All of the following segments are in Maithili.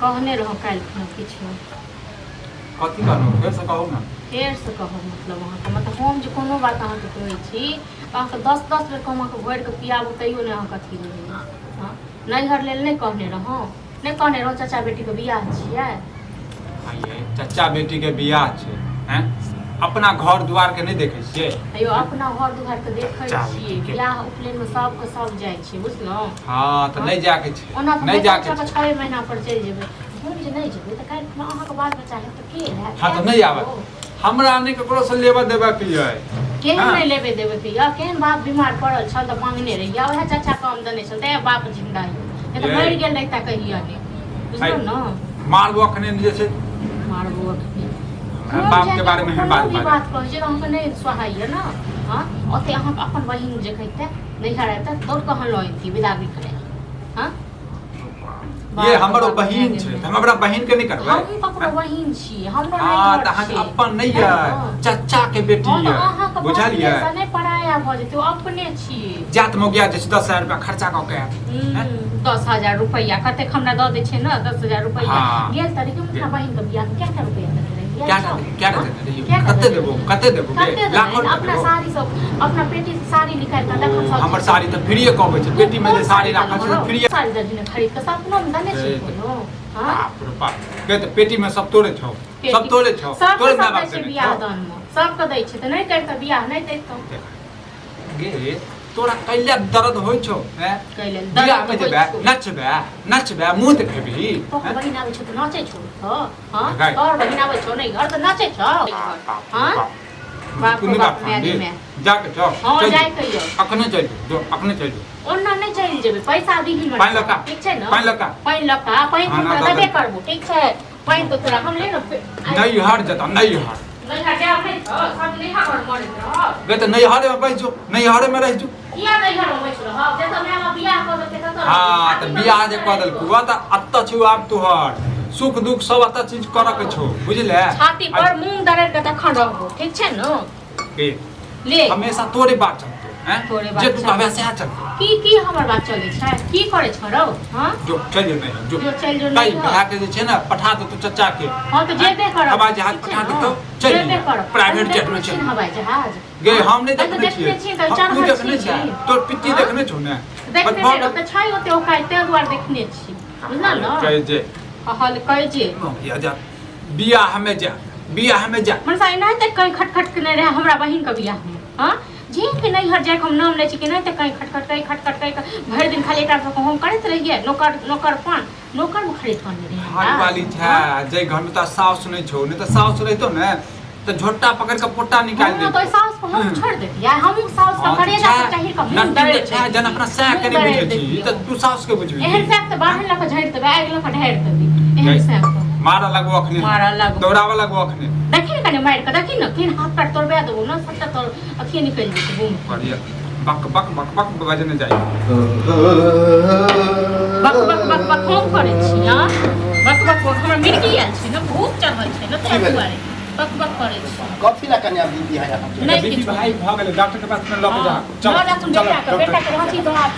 कहने रहो काल खुना किछु कथी कहनो फेर से कहू ना फेर से कहो मतलब अहाँ के मतलब हम जे कोनो बात अहाँ के कहै छी अहाँ के 10 बेर कमा के भर के पियाबो तैयो ने अहाँ कथी रहै हां नैहर लेल नहीं कहने रहो नहीं कहने रहो चाचा बेटी के बियाह छियै आइए चाचा बेटी के बियाह छै हैं अपना घर द्वार के नहीं देखे छियै अयो अपना घर दुआर के देखै छियै बियाह उपनयन में सब के सब जाय छै बुझलौ हां त नहीं जाके छै नहीं जाके 6 महीना पर चल जेबै हम जे नहीं जेबै त काल खुना अहाँ के बाल बच्चा है त के है हां त नहीं आवे हमरा नहीं ककरो से लेबा देबा के है केहन नहीं लेबे देबे के या केहन बाप बीमार पड़ल छ त मांगने रहिया ओहे चाचा काम देने छ त बाप जिंदा है त मर गेल रहता कहिया ने बुझलौ न मारबो अखने जे छै मारबो अखने बाप के बारे में बात कहै छै अहाँ के नहीं सहाय ना हां ओते अहाँ अपन बहिन जे कहते नहीं हराता तो कहां लइती विदागरी करे हां ये हमरो बहिन छै हम हमरा बहिन के नहीं करबै हम ककरो बहिन छी हमरो नहीं हां त अहाँ अपन नहीं है चाचा के बेटी है बुझलियै से नहीं पराया भ जेते अपने छी जात में गया जे 10000 रुपया खर्चा क के 10000 रुपया कते हमरा द दे छै ना 10000 रुपया गेल तरी के अपना बहिन के बियाह क्या क्या रुपया क्या कते देबो लाखों अपना साड़ी सब अपना पेटी से साड़ी निकाल के रखल सब हमर साड़ी त फ्री कहबै छै पेटी में जे साड़ी राखल छै फ्री साड़ी दर्जन खरीद के सपनो में दने छै कोनो हां बाप रे बाप के त पेटी में सब तोड़े छौ तोड़े माय बाप से बियाह दान में सब के दै छै त नहीं करत बियाह नहीं दैत गे तोरा कैले दर्द होय छौ हैं कैले बियाह में जेबे नचबे मुंह देखबी तो बहिन आबै छ त नाचे छौ हां और बहिन आबै छौ नहीं घर त नाचे छौ हां बाप में जाके छौ हां जाय कहियो अखने चल जो अखने चल जो ओन्ना नहीं चल जेबे पैसा दीही मन पाइन लका ठीक छै न पाइन लका तो देबे करबो ठीक छै पाइन तो तोरा हम ले न नहीं हट जता नहीं हट नहीं हट जाओ नहीं सब नहीं हट मर रह गे त नहीं हरे में बैठ जो नहीं हरे में रह जो किया नहीं हट बैठ रह जे त मैं बियाह कर देते त हां त बियाह जे कर देल कुआ त अत्त छु आब तोहर सुख दुख सब अत्त चीज कर के छौ बुझले छाती पर मुंह दरड़ के तखन रहबो ठीक छै न के ले हमेशा तोरे बात चलतो हैं जे तू कहबे से चलतो की हमर बात चले छै की करे छ रौ हां जो चल जो नहीं जो चल जो नहीं भा के जे छै ना पठा दे तू चाचा के हां तो जेबे कर हवाई जहाज पठा दे तो चल जेबे कर प्राइवेट जेट में चल हवाई जहाज गे हम नहीं देखने छियै तू देखने छै तोर पित्ती देखने छौ ना देखने रे त छै ओते ओकाय ते दुआर देखने छी बुझना न कह जे हल कह जे या जा बियाह में जा मन साई नहीं त कहीं खटखट के नहीं रहे हमरा बहिन के बियाह में हां जे के नहीं हर जाय हम नाम ले छी के नहीं त कहीं खटखट भर दिन खाली एकरा से हम करत रहिए नौकर में खरीद कर रहे हाल वाली छै जे घर में त सास नहीं छौ नहीं त सास रहितो ने त झोटा पकड़ के पोटा निकाल दे तो सास को हम छोड़ देती है हम सास का करे जा चाहिए का मुंह दरे छै जन अपना सह के नहीं बुझे छी त तू सास के बुझबी एहन से त बाहर लक झाड़ देबे आग लक ढार देबी एहन से मारा लगो अखने दौड़ावा लगो अखने देखी न कने मार के देखी न किन हाथ पर तोड़बे देबो न सबटा तोर अखिए निकल जेते बूम बढ़िया बक बजने जाई बक हम करे छी हां बक हमर मिर्गी आल छै न भूख चढ़ल छै न तै दुआरे बक करे छी कॉफी ला कन्या बीबी है नहीं बीबी भाई भ गेले डॉक्टर के पास में लग जा चल बेटा के हाथी दो हाथ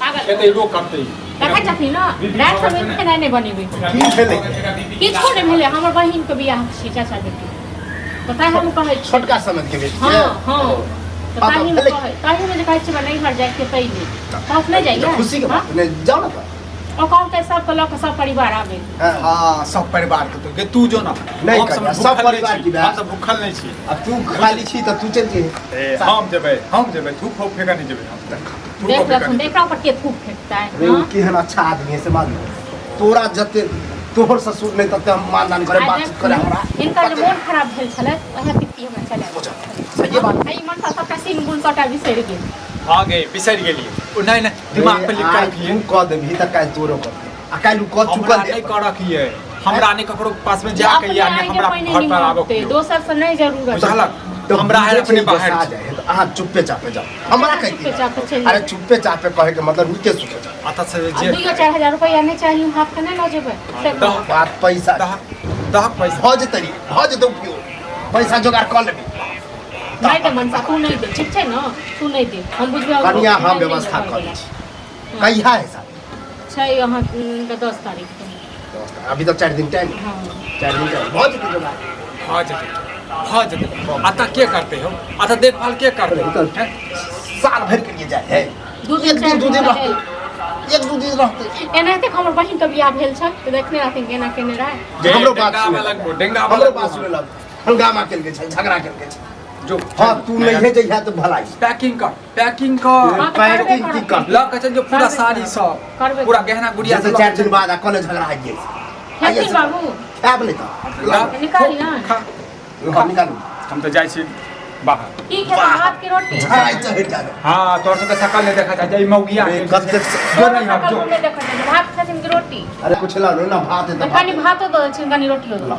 पागल एते रो करते देखा छथि न रात में केना नहीं बनेबे की भेले किछो नहीं भेले हमर बहिन के बियाह छी चाचा बेटी पता हम कहै छी छोटका समझ के बेटी हां ताही में जे कहै छी नहीं हर जाय के पहिले पास नहीं जाइए खुशी के बात ने जाओ ना और कौन के सब को लोग सब परिवार आवे हां सब परिवार के तो गे तू जो ना नहीं कर सब परिवार की बात हम सब भूखल नहीं छी अब तू खाली छी त तू चल जे हम जेबै तू खो फेंका नहीं जेबै हम देख रहा पर के थूक फेंकता है रे केहन अच्छा आदमी है से मान तोरा जते तोहर ससुर नहीं तते हम मानदान करे बात करे हमरा इनका जो मन खराब भेल छले वह पित्ती हमरा चला सही बात आई मन सा सबका सीन गुण सटा बिसर गेल आ गए बिसर गेलिए नहीं दिमाग पे लिख के रखिए तू कह देबही त काल तोरो कर आ काल कह चुकल नहीं कर रखिए हमरा नहीं ककरो पास में जाके या नहीं हमरा घर पर आबो दोसर से नहीं जरूरत है तो हमरा है अपने बाहर आ जाए तो आहा चुप्पे चापे जाओ हमरा कहती अरे चुप्पे चापे कहे के मतलब नीचे सुते जाओ आता से जे 2-4 रुपया नहीं चाहिए हाथ के नहीं ल जेबे बात पैसा दह पैसा हो जते उपयोग पैसा जोगाड़ कर लेबी नहीं तो मनसा तू नहीं दे ठीक है ना तू नहीं दे हम बुझबे कन्या हम व्यवस्था कर छी कहिया है साहब छै अहाँके 10 तारीख के। अभी तक 4 दिन टाइम है। हाँ 4 दिन टाइम बहुत जल्दी जोगाड़ हाँ जते आता के करते हो आता देखभाल के करते हो हैं? साल भर के लिए जाए है दू एक दिन 2 दिन रहते रहते 1-2 दिन रहते एनाहिते हमर बहिन के बियाह भेल छै तऽ देखने रहथिन केना केने रहे। जे हमरो बात डेंगा सुने में लगबो, डेंगा में हमरो लगबो। बात सुने लग हंगामा केल के छै झगड़ा केल के छै जो हां तू नहीं है जइहा तो भलाई पैकिंग कर हाँ, तो करबे पैकिंग की करब। कर ला के चल जो पूरा करबे साड़ी करब। सब करबे पूरा करब। गहना गुड़िया जैसे सब 4 दिन बाद कल झगड़ा आ गई खेती बाबू अब नहीं तो निकाली ना। हम निकालू हम तो जाय छी बाहर। की खेता भात की रोटी? हां तो हटा दो हाँ तोर सबके शकल नहीं देखा जाए मौगिया अरे कब तक जो नहीं हम जो नहीं देखत भात खाथिन की रोटी? अरे कुछ ला लो ना भात है कनी भातो दो छिन कनी रोटियो दो। ला